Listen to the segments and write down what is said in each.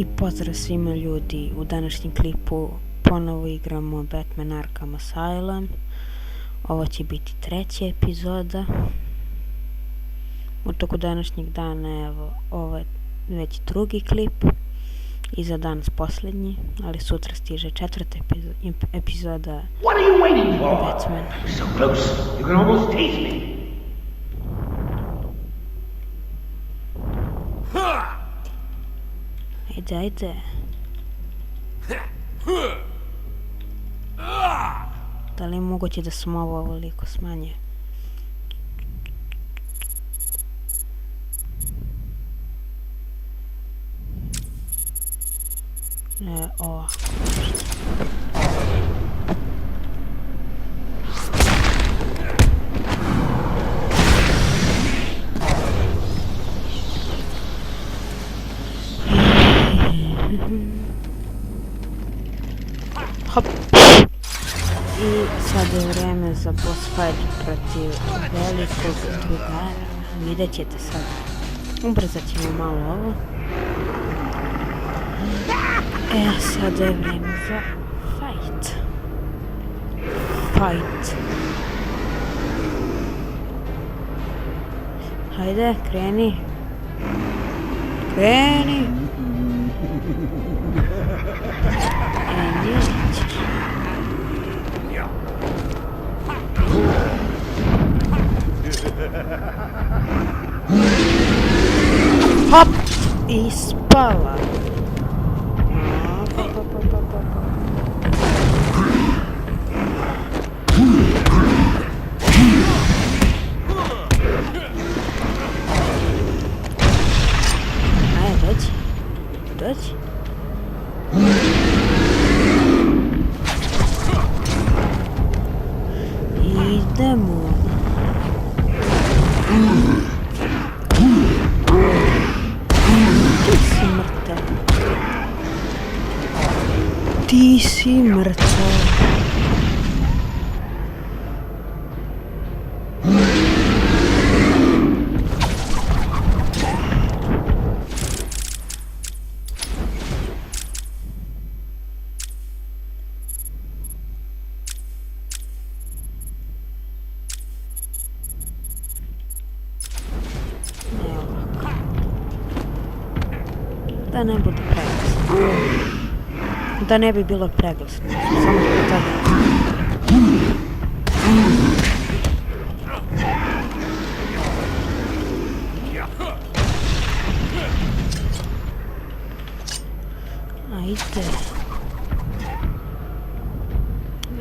I pozdrav svima ljudi, u današnjem klipu ponovo igramo Batman Arkham Asylum. Ovo će biti treća epizoda. U toku današnjeg dana, evo, ovo je već drugi klip i za danas posljednji, ali sutra stiže četvrta epizoda Batman. So close, you can almost taste me. Ajde. Da li je moguće da sam ovo ovoliko smanjio? Ovo. Hop. I sad je vreme za boss fight protiv velikog drugara. Vidjet ćete sad. Ubrzat ćemo malo ovo. Sad je vreme za fight. Hajde, kreni. Hop! I spala. Ajde, dođi. Idemo. Ti si mrtav. Da ne bude preglasno. Da ne bi bilo preglasno. Samo zbog toga. Ajde.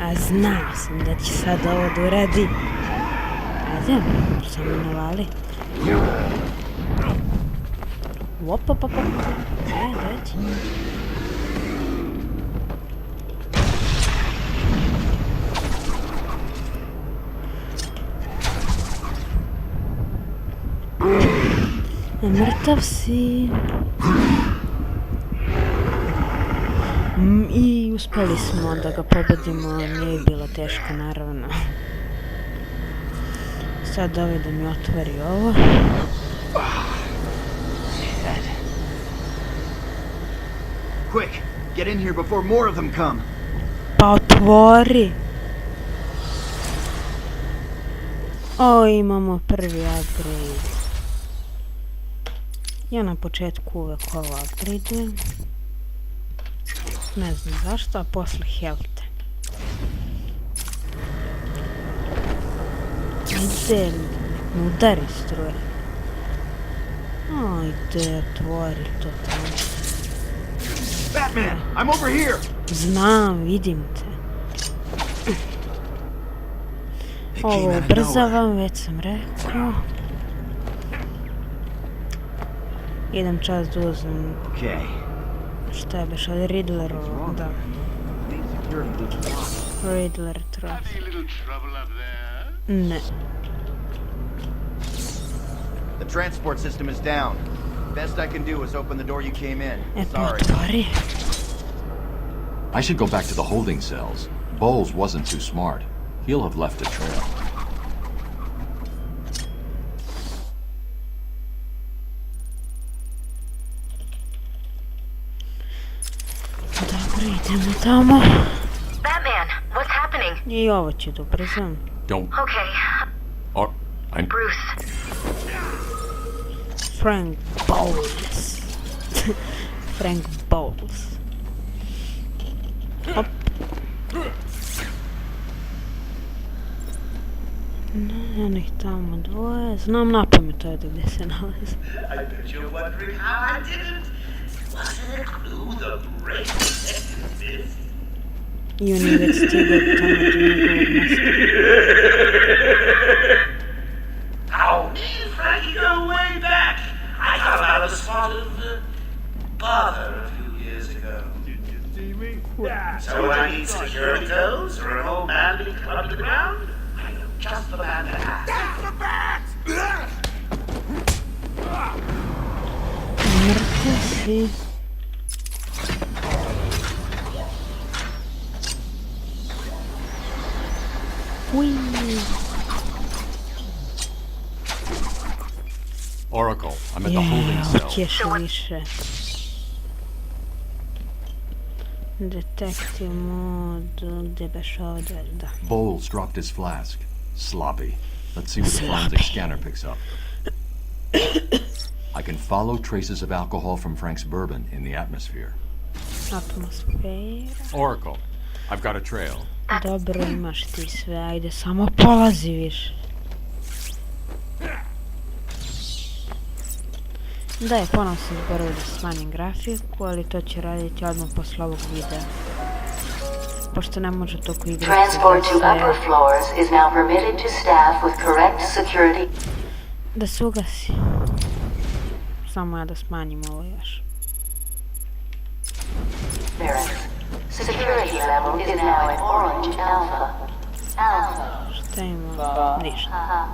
A znao sam da će sad ovo da uradi. Ajde, samo navali. Opa. Dođi. Mrtav si. I uspeli smo da ga pobedimo, nije bilo teško naravno. Sad da mi otvori ovo. Quick, get in here before more of them come. Pa otvori. Imamo prvi upgrade. Ja na početku uvek ovo upgrade. Ne znam zašto, a posle health. Ajde, udari struje. Ajde, otvori to tamo. Batman, I'm over here. Znam, vidim te. Ovo ubrzavam, već sam rekao. Idem čas da uzmem. Šta je beš od Riddlerovo? Da. Riddler trust. Ne. The transport system is down. Best I can do is open the door you came in. Sorry. I should go back to the holding cells. Bowles wasn't too smart. He'll have left a trail. Idemo tamo. Batman, what's happening? I ovo ću da ubrzam. Don't. Okay, I'm. Bruce. Frank Bowles. Frank Bowles. Hop. Ne, onih tamo dvoje. Znam napamet ovdje gdje se nalazi. I bet you're wondering how I did it. Wasn't a clue the brain detective? I on je već stigao tamo do njegovog mesta. Oh, me and Frankie go way back. I got him out of a spot of bother a few years ago. Did you see me? So I need security codes or an old man to be clubbed to the ground? I know just the man to ask. That's the bat! Mrtvo si. Ui. Oracle, I'm at the holding cell. Ćeš više. Detektiv mod, gdje beš ovdje, da. Bowles dropped his flask. Sloppy. Let's see what the forensic scanner picks up. I can follow traces of alcohol from Frank's bourbon in the atmosphere. Atmosfera. Oracle, I've got a trail. Dobro, imaš ti sve, ajde, samo polazi više. Da je, ponovno sam zborio da smanjim grafiku, ali to će raditi odmah posle ovog videa. Pošto ne može toliko igrati. Transport to upper floors is now permitted to staff with correct security. Da se ugasi. Samo ja da smanjim ovo još. Security level is now at orange alpha. Alpha. Šta ima? Ništa.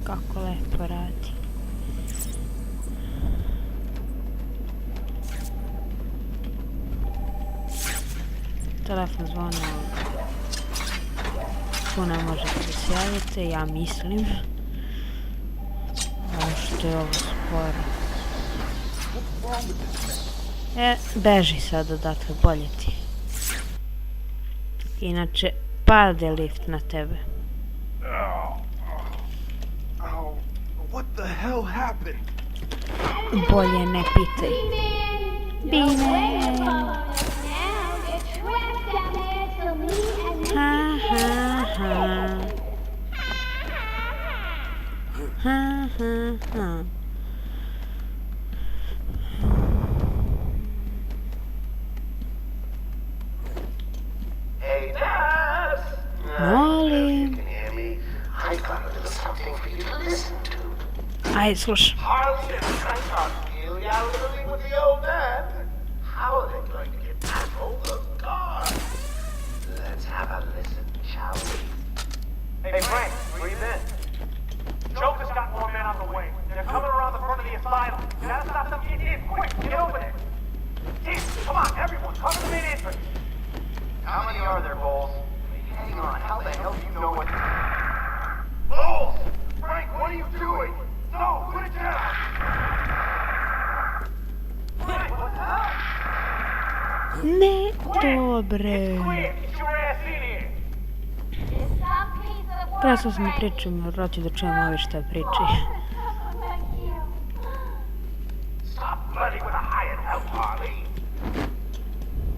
Kako lepo radi. Telefon zvoni. Tu ne možete da se javite, ja mislim. Ovo što je ovo sporo. Beži sad odatle, bolje ti. Inače, pade lift na tebe. Oh, what the hell happened? Bolje ne pitaj. Bine! Ha ha ha. Ha ha ha. Hey, Dad! Molim. You can hear me. I've got a little something for you to listen to. Ajde, slušaj. Harley and Frank are really out living with the old man. How are they going to get back all those cars? Let's have a listen, shall we? Hey, Frank, where you been? Joker's got more men on the way. They're coming around the front of the asylum. You gotta stop them getting in. Quick, get over there. Team, come on, everyone, cover the main entrance. How many are there, Bowles? Hang on, how the hell do you know what... Bowles! Frank, what are you doing? No, put it down! Frank, what the hell? Ne, dobre. Quick, get your ass in here! Prestao sam da pričam, jer hoću da čujem ovi šta pričaju. Stop flirting with a hired help, Harley!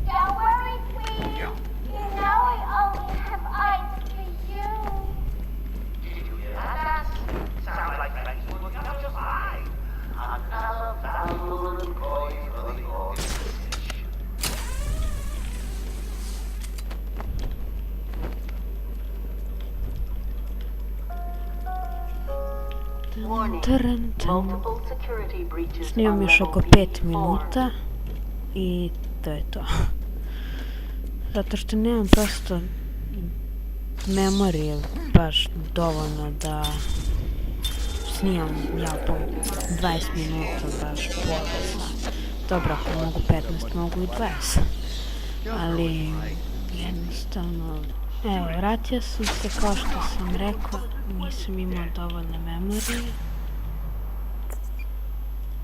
Don't worry, sweetie. You know I only have eyes for you. Did you hear that? Sounded like Frank's looking up just fine. Another valuable employee for the organization. Snimam još oko 5 minuta i to je to. Zato što nemam prosto memorije baš dovoljno da snimam ja po 20 minuta, baš pola sata. Dobro, ako mogu 15, mogu i 20. Ali jednostavno, evo, vratio sam se kao što sam rekla, nisam imao dovoljne memorije.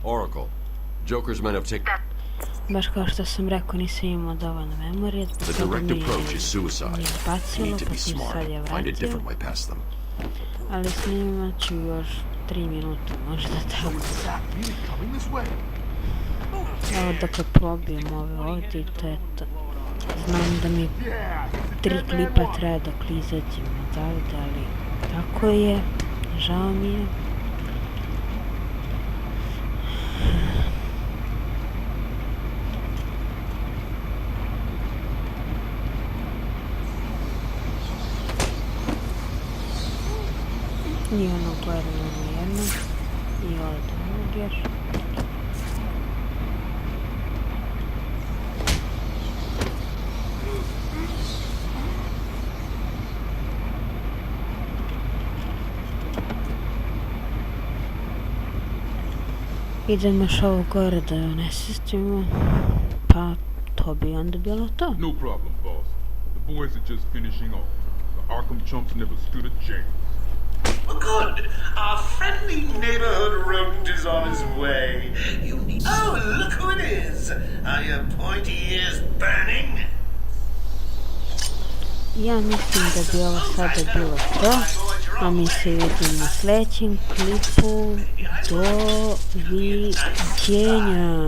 Oracle. Joker's men have taken... Baš kao što sam rekao, nisam imao dovoljno memorije, The sada mi direct je approach is suicide. You izbacilo, need to pa be sam smart. sad je Find a vratio. different way past them. Ali snimat ću još 3 minuta, možda tako. Evo dakle pobijem ove ovdje i to je to. Znam da mi 3 klipa treba dok izađem odavde, ali tako je, žao mi je. I ono gledam ono jedno i ovdje ovog još. Idemo još ovo gore da ne sestimo, pa to bi onda bilo to. No problem, boss. The boys are just finishing off. The Arkham chumps never stood a chance. Good. Our friendly neighborhood rodent is on his way. Oh, look who it is. Are your pointy ears burning? Ja mislim da bi ovo sada bilo to, a mi se vidimo na sljedećem klipu. Doviđenja.